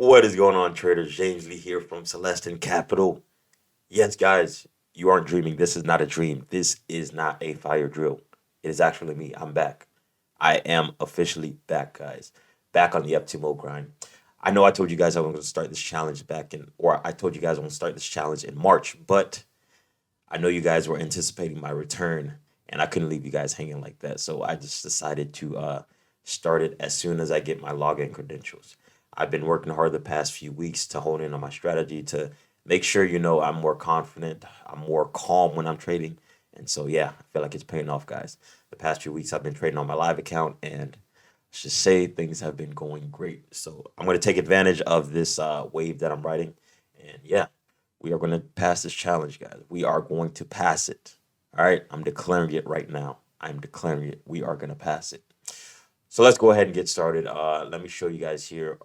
What is going on, traders? James Lee here from Celestin Capital. Yes, guys, you aren't dreaming. This is not a dream. This is not a fire drill. It is actually me. I'm back. I am officially back, guys. Back on the FTMO grind. I know I told you guys I was going to start this challenge or I told you guys I'm going to start this challenge in March, but I know you guys were anticipating my return, and I couldn't leave you guys hanging like that. So I just decided to start it as soon as I get my login credentials. I've been working hard the past few weeks to hone in on my strategy to make sure I'm more confident, I'm more calm when I'm trading. And so, yeah, I feel like it's paying off, guys. The past few weeks I've been trading on my live account, and let's just say things have been going great. So I'm going to take advantage of this wave that I'm riding. And yeah, we are going to pass this challenge, guys. We are going to pass it. All right. I'm declaring it right now. I'm declaring it. We are going to pass it. So let's go ahead and get started. Let me show you guys here.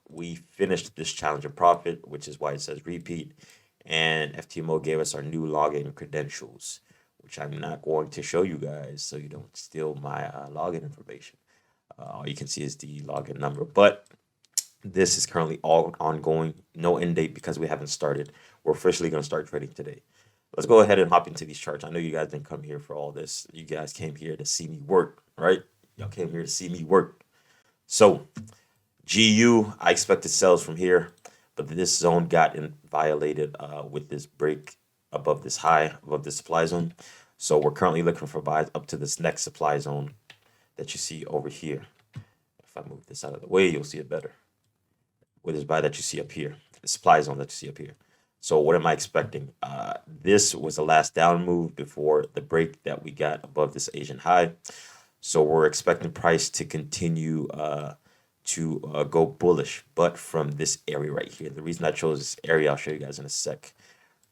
We finished this challenge in profit, which is why it says repeat. And FTMO gave us our new login credentials, which I'm not going to show you guys so you don't steal my login information. All you can see is the login number. But this is currently all ongoing, no end date because we haven't started. We're officially going to start trading today. Let's go ahead and hop into these charts. I know you guys didn't come here for all this. You guys came here to see me work, right? Y'all came here to see me work. So GU, I expected sells from here, but this zone got violated with this break above this high, above this supply zone. So we're currently looking for buys up to this next supply zone that you see over here. If I move this out of the way, you'll see it better. With this buy that you see up here, the supply zone that you see up here. So what am I expecting? This was the last down move before the break that we got above this Asian high. So we're expecting price to continue to go bullish, but from this area right here. The reason I chose this area, I'll show you guys in a sec.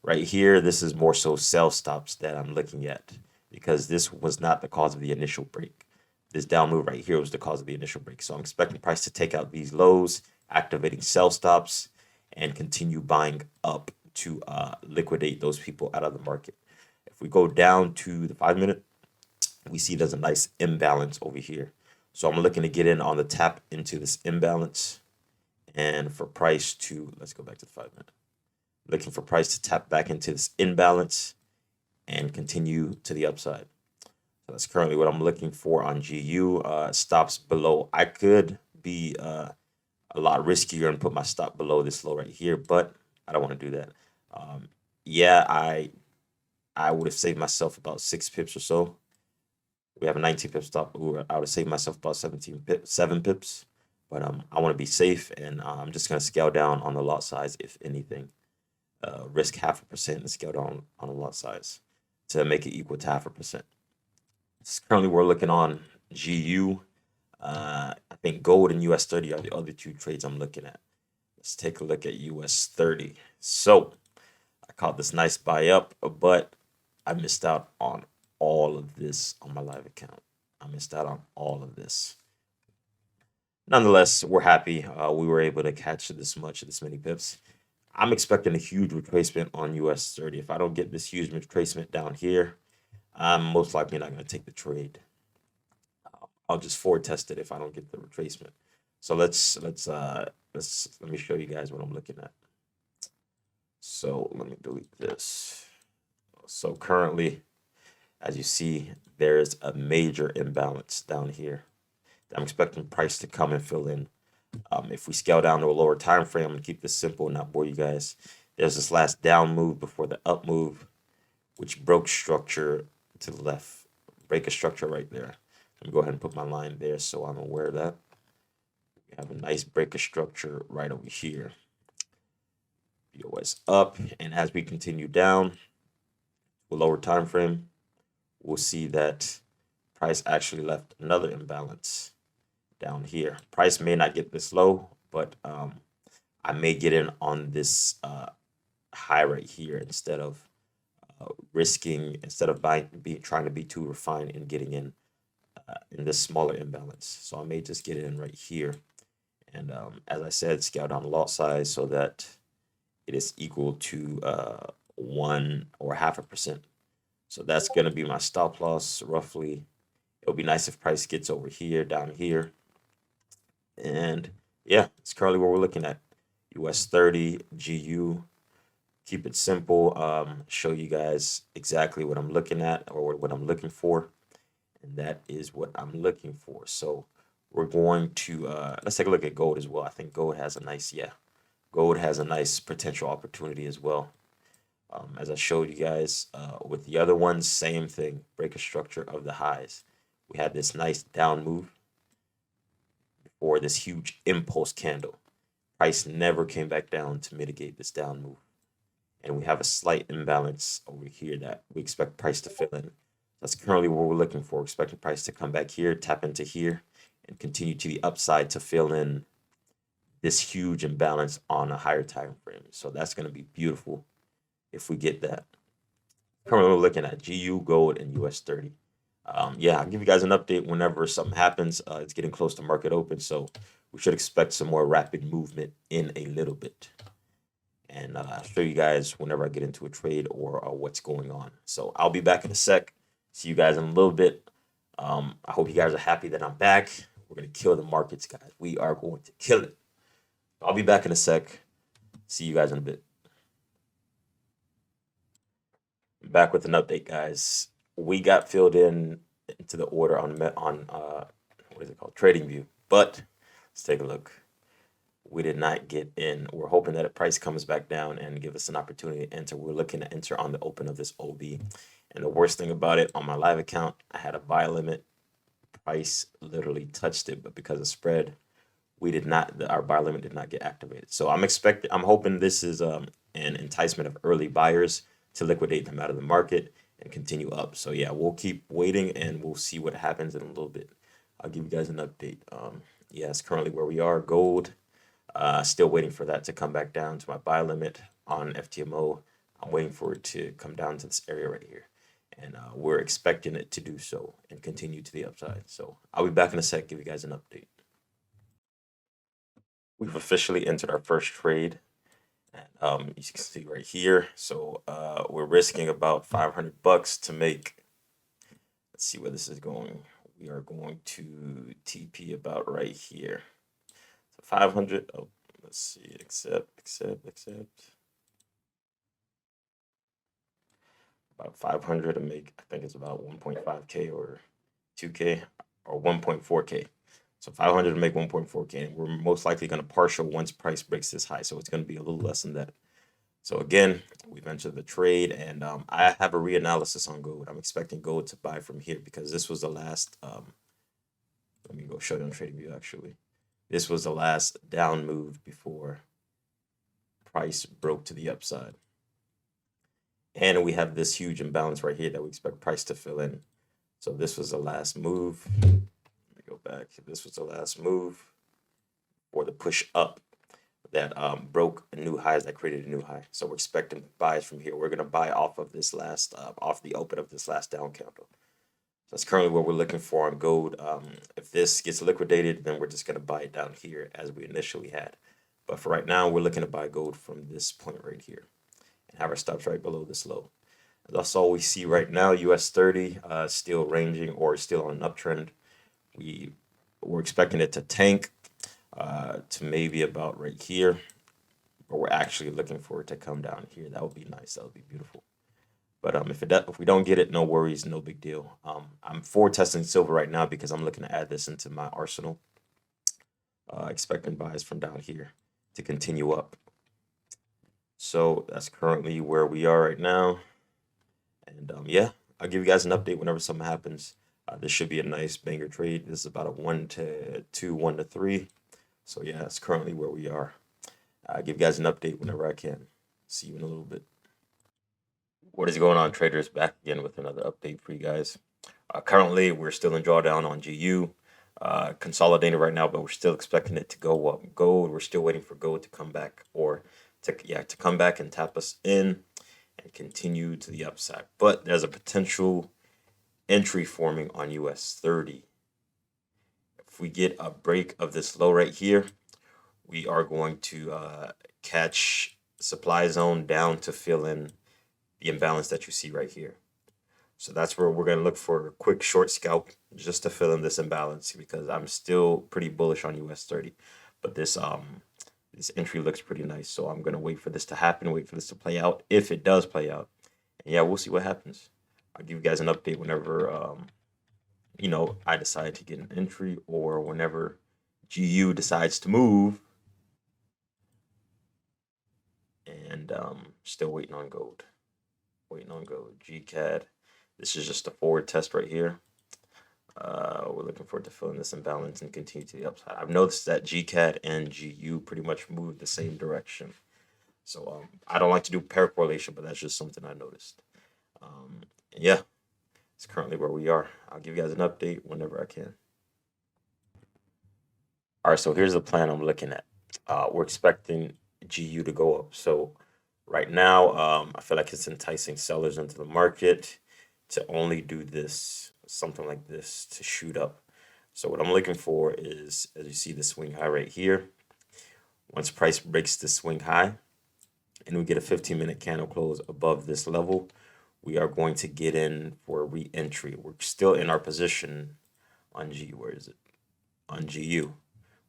Right here, this is more so sell stops that I'm looking at because this was not the cause of the initial break. This down move right here was the cause of the initial break. So I'm expecting price to take out these lows, activating sell stops, and continue buying up to liquidate those people out of the market. If we go down to the 5-minute, we see there's a nice imbalance over here. So I'm looking to get in on the tap into this imbalance and for price to, let's go back to the 5-minute. Looking for price to tap back into this imbalance and continue to the upside. So that's currently what I'm looking for on GU. Stops below. I could be a lot riskier and put my stop below this low right here, but I don't want to do that. Yeah, I would have saved myself about 6 pips or so. We have a 19 pip stop. I would have saved myself about 7 pips. But I want to be safe, and I'm just going to scale down on the lot size, if anything. Risk 0.5% and scale down on the lot size to make it equal to 0.5%. Currently, we're looking on GU. I think gold and US 30 are the other two trades I'm looking at. Let's take a look at US 30. So I caught this nice buy up, but I missed out on all of this on my live account. I missed out on all of this. Nonetheless, we're happy we were able to catch this many pips. I'm expecting a huge retracement on US 30. If I don't get this huge retracement down here, I'm most likely not going to take the trade. I'll just forward test it if I don't get the retracement. So let me show you guys what I'm looking at. So let me delete this. So currently, as you see, there's a major imbalance down here. I'm expecting price to come and fill in. If we scale down to a lower time frame, I'm gonna keep this simple and not bore you guys. There's this last down move before the up move, which broke structure to the left. Break a structure right there. Let me go ahead and put my line there so I'm aware of that. We have a nice break of structure right over here. BOS up, and as we continue down to a lower time frame, we'll see that price actually left another imbalance down here. Price may not get this low, but I may get in on this high right here instead of trying to be too refined and getting in this smaller imbalance. So I may just get in right here. And as I said, scale down the lot size so that it is equal to 1 or 0.5%. So that's going to be my stop loss roughly. It'll be nice if price gets over here, down here. And yeah, it's currently what we're looking at. US 30, GU. Keep it simple. Show you guys exactly what I'm looking at or what I'm looking for. And that is what I'm looking for. So we're going to, let's take a look at gold as well. I think gold has a nice, yeah, gold has a nice potential opportunity as well. As I showed you guys with the other ones, same thing, break a structure of the highs. We had this nice down move before this huge impulse candle. Price never came back down to mitigate this down move. And we have a slight imbalance over here that we expect price to fill in. That's currently what we're looking for. Expecting price to come back here, tap into here, and continue to the upside to fill in this huge imbalance on a higher time frame. So that's going to be beautiful if we get that. Currently, we're looking at GU, gold, and US 30. Yeah, I'll give you guys an update whenever something happens. It's getting close to market open, so we should expect some more rapid movement in a little bit. And I'll show you guys whenever I get into a trade or what's going on. So I'll be back in a sec. See you guys in a little bit. I hope you guys are happy that I'm back. We're going to kill the markets, guys. We are going to kill it. I'll be back in a sec. See you guys in a bit. Back with an update, guys. We got filled in into the order on what is it called, TradingView. But let's take a look. We did not get in. We're hoping that a price comes back down and give us an opportunity to enter. We're looking to enter on the open of this OB. And the worst thing about it, on my live account, I had a buy limit. Price literally touched it, but because of spread, we did not. Our buy limit did not get activated. So I'm hoping this is an enticement of early buyers to liquidate them out of the market and continue up. So yeah, we'll keep waiting and we'll see what happens in a little bit. I'll give you guys an update. Yeah, it's currently where we are. Gold. Still waiting for that to come back down to my buy limit on FTMO. I'm waiting for it to come down to this area right here. And we're expecting it to do so and continue to the upside. So I'll be back in a sec, give you guys an update. We've officially entered our first trade. And you can see right here. So we're risking about 500 bucks to make, let's see where this is going. We are going to TP about right here. 500. Oh, let's see. Accept. About 500 to make. I think it's about 1.5k or 2k or 1.4k. So 500 to make 1.4k. And we're most likely going to partial once price breaks this high. So it's going to be a little less than that. So again, we've entered the trade, and I have a reanalysis on gold. I'm expecting gold to buy from here because this was the last. Let me go show you on TradingView actually. This was the last down move before price broke to the upside. And we have this huge imbalance right here that we expect price to fill in. So this was the last move. Let me go back. This was the last move for the push up that broke a new highs, that created a new high. So we're expecting buys from here. We're going to buy off of this last, off the open of this last down candle. That's currently what we're looking for on gold. If this gets liquidated, then we're just going to buy it down here as we initially had. But for right now, we're looking to buy gold from this point right here and have our stops right below this low. That's all we see right now. US 30 still ranging or still on an uptrend. We're expecting it to tank to maybe about right here. But we're actually looking for it to come down here. That would be nice. That would be beautiful. But if we don't get it, no worries, no big deal. I'm forward testing silver right now because I'm looking to add this into my arsenal. Expecting buys from down here to continue up. So that's currently where we are right now. And yeah, I'll give you guys an update whenever something happens. This should be a nice banger trade. This is about a 1 to 2, 1 to 3. So yeah, that's currently where we are. I'll give you guys an update whenever I can. See you in a little bit. What is going on, traders? Back again with another update for you guys. Currently, we're still in drawdown on GU. Consolidating right now, but we're still expecting it to go up. Gold, we're still waiting for gold to come back or to come back and tap us in and continue to the upside. But there's a potential entry forming on US 30. If we get a break of this low right here, we are going to catch supply zone down to fill in the imbalance that you see right here. So that's where we're going to look for a quick short scalp just to fill in this imbalance because I'm still pretty bullish on US 30. But this This entry looks pretty nice, so I'm gonna wait for this to happen, wait for this to play out. If it does play out, and yeah, we'll see what happens. I'll give you guys an update whenever I decide to get an entry or whenever GU decides to move. And still waiting on gold. Waiting on gold. GCAD. This is just a forward test right here. We're looking forward to filling this imbalance and continue to the upside. I've noticed that GCAD and GU pretty much move the same direction. So I don't like to do pair correlation, but that's just something I noticed. Yeah, it's currently where we are. I'll give you guys an update whenever I can. All right, so here's the plan I'm looking at. We're expecting GU to go up. So right now, I feel like it's enticing sellers into the market to only do this, something like this, to shoot up. So what I'm looking for is, as you see the swing high right here, once price breaks the swing high and we get a 15-minute candle close above this level, we are going to get in for a re-entry. We're still in our position on GU. Where is it? On GU.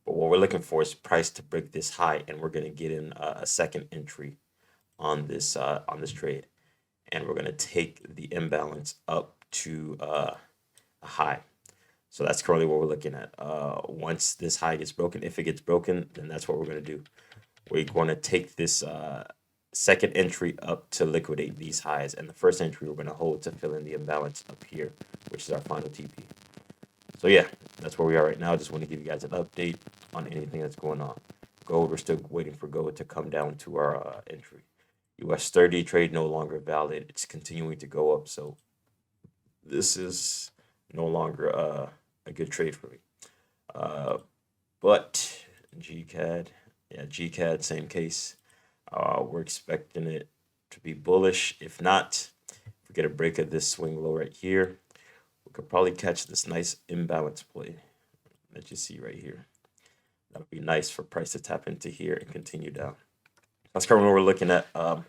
But what we're looking for is price to break this high, and we're going to get in a second entry on this trade, and we're going to take the imbalance up to a high. So that's currently what we're looking at. Once this high gets broken, if it gets broken, then that's what we're going to do. We're going to take this second entry up to liquidate these highs, and the first entry we're going to hold to fill in the imbalance up here, which is our final TP. So yeah, that's where we are right now. I just want to give you guys an update on anything that's going on. Gold, we're still waiting for gold to come down to our entry. US 30 trade no longer valid. It's continuing to go up, so this is no longer a good trade for me. But GCAD, yeah, GCAD, same case. We're expecting it to be bullish. If not, if we get a break of this swing low right here, we could probably catch this nice imbalance play that you see right here. That would be nice for price to tap into here and continue down. That's currently what we're looking at. I'll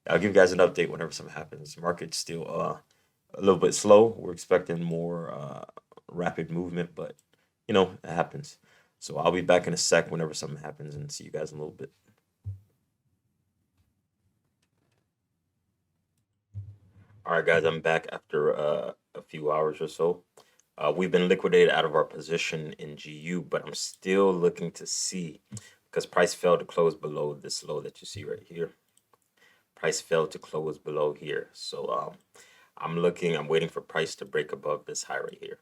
give you guys an update whenever something happens. Market's still a little bit slow. We're expecting more rapid movement, but it happens. So I'll be back in a sec whenever something happens and see you guys in a little bit. All right, guys, I'm back after a few hours or so. We've been liquidated out of our position in GU, but I'm still looking to see, because price failed to close below this low that you see right here. Price failed to close below here. So I'm waiting for price to break above this high right here.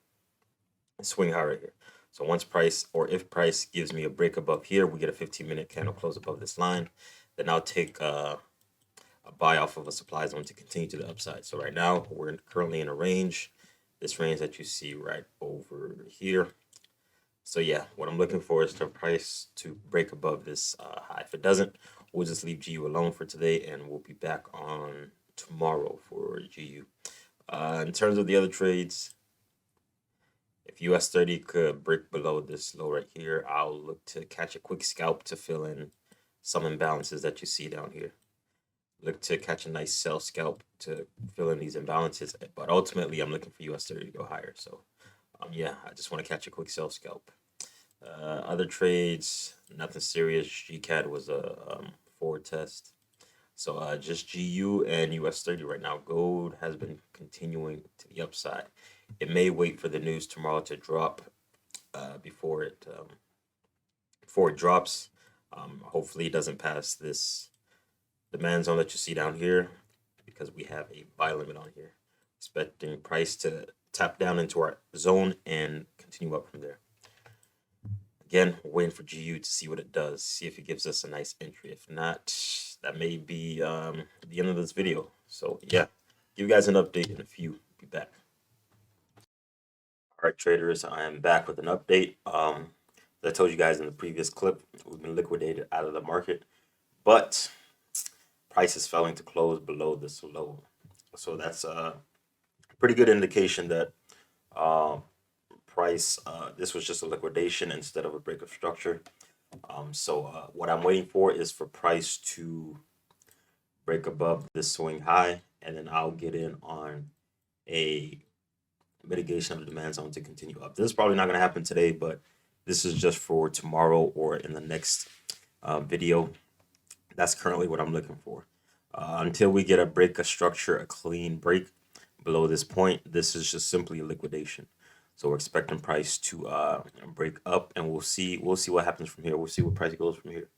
Swing high right here. So once price, or if price gives me a break above here, we get a 15-minute candle close above this line, then I'll take a buy off of a supply zone to continue to the upside. So right now we're currently in a range, this range that you see right over here. So yeah, what I'm looking for is the price to break above this high. If it doesn't, we'll just leave GU alone for today, and we'll be back on tomorrow for GU. In terms of the other trades, if US 30 could break below this low right here, I'll look to catch a quick scalp to fill in some imbalances that you see down here. Look to catch a nice sell scalp to fill in these imbalances, but ultimately I'm looking for US 30 to go higher. So yeah, I just want to catch a quick sell scalp. Other trades, nothing serious. GCAD was a forward test. So just GU and US 30 right now. Gold has been continuing to the upside. It may wait for the news tomorrow to drop before it drops. Hopefully it doesn't pass this demand zone that you see down here, because we have a buy limit on here. Expecting price to tap down into our zone and continue up from there. Again, we're waiting for GU to see what it does, see if it gives us a nice entry. If not, that may be the end of this video. So yeah, give you guys an update in a few. Be back. All right, traders, I am back with an update. As I told you guys in the previous clip, we've been liquidated out of the market, but price is failing to close below this low. So that's a pretty good indication that price, this was just a liquidation instead of a break of structure. So what I'm waiting for is for price to break above this swing high, and then I'll get in on a mitigation of the demand zone to continue up. This is probably not going to happen today, but this is just for tomorrow or in the next video. That's currently what I'm looking for. Until we get a break, a structure, a clean break below this point, this is just simply a liquidation. So we're expecting price to break up, and we'll see what happens from here. We'll see what price goes from here.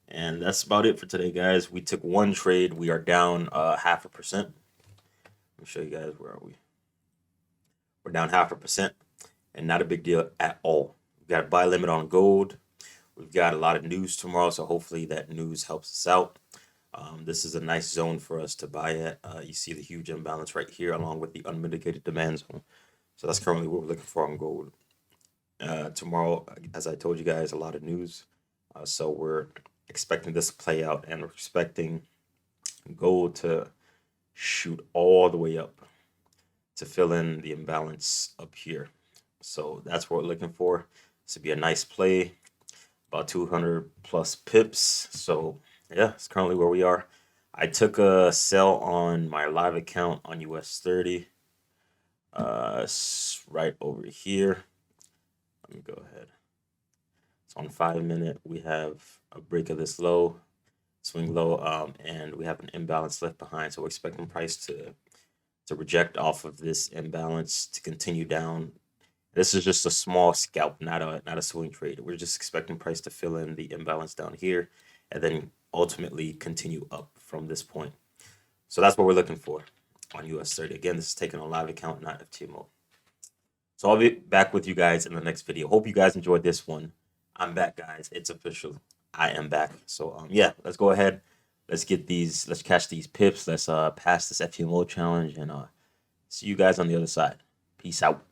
And that's about it for today, guys. We took one trade. We are down 0.5%. Let me show you guys, where are we? We're down 0.5%, and not a big deal at all. We've got a buy limit on gold. We've got a lot of news tomorrow, so hopefully that news helps us out. This is a nice zone for us to buy at. You see the huge imbalance right here, along with the unmitigated demand zone. So that's currently what we're looking for on gold. Tomorrow, as I told you guys, a lot of news. So we're expecting this to play out, and we're expecting gold to shoot all the way up to fill in the imbalance up here. So that's what we're looking for. This would be a nice play, about 200 plus pips. So yeah, it's currently where we are. I took a sell on my live account on US 30. Right over here. Let me go ahead. So on 5-minute, we have a break of this low, swing low, and we have an imbalance left behind. So we're expecting price to reject off of this imbalance to continue down. This is just a small scalp, not a swing trade. We're just expecting price to fill in the imbalance down here, and then ultimately continue up from this point. So that's what we're looking for on US 30. Again, this is taken on live account, not FTMO. So I'll be back with you guys in the next video. Hope you guys enjoyed this one. I'm back, guys. It's official. I am back. So yeah, let's go ahead. Let's catch these pips. Let's pass this FTMO challenge, and see you guys on the other side. Peace out.